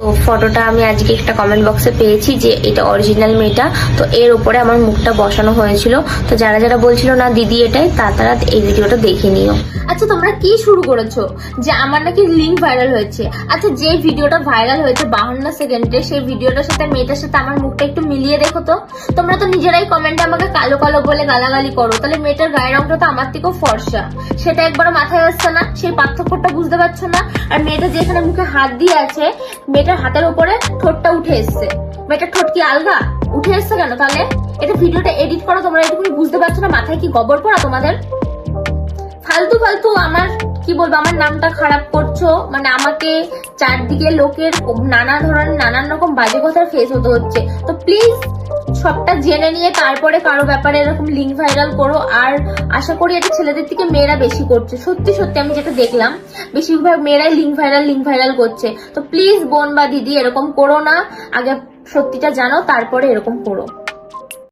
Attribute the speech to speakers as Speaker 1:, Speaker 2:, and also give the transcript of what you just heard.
Speaker 1: তো ফটোটা আমি আজকে একটা কমেন্ট বক্সে পেয়েছি যে এটা অরিজিনাল মেয়েটা, তো এর উপরে আমার মুখটা বসানো হয়েছিল। তো যারা যারা বলছিল না দিদি এটাই, তারা এই ভিডিওটা দেখে নিও।
Speaker 2: আচ্ছা তোমরা কি শুরু করেছো যে আমার নাকি লিঙ্ক ভাইরাল হয়েছে? আচ্ছা যে ভিডিওটা ভাইরাল হয়েছে 52 সেকেন্ডে, সেই ভিডিওটার সাথে মেয়েটার সাথে আমার মুখটা একটু মিলিয়ে দেখো তো। তোমরা তো নিজেরাই কমেন্টে আমাকে কালো কালো বলে গালাগালি করো, তাহলে মেয়েটার গায়ের রংটা তো আমার থেকেও ফর্সা, সেটা একবার মাথায় আসছে না? সেই পার্থক্যটা বুঝতে পারছো না? আর মেয়েটা যেখানে মুখে হাত দিয়ে আছে, মেয়েটার হাতের উপরে ঠোঁটটা উঠে এসছে। মেয়েটার ঠোঁট কি আলগা উঠে এসছে কেন? তাহলে এটা ভিডিওটা এডিট করো, তোমরা এটুকুনি বুঝতে পারছো না? মাথায় কি গোবর পড়া তোমাদের? ফালতু ফালতু আমার কি বলবো, আমার নামটা খারাপ করছো। মানে আমাকে চারদিকে লোকের নানান রকম বাজে কথার ফেস হতে হচ্ছে। তো প্লিজ সবটা জেনে নিয়ে তারপরে কারো ব্যাপারে এরকম লিঙ্ক ভাইরাল করো। আর আশা করি এটা ছেলেদের থেকে মেয়েরা বেশি করছে। সত্যি সত্যি আমি যেটা দেখলাম, বেশিরভাগ মেয়েরাই লিঙ্ক ভাইরাল করছে। তো প্লিজ বোন বা দিদি এরকম করো না, আগে সত্যিটা জানো তারপরে এরকম করো।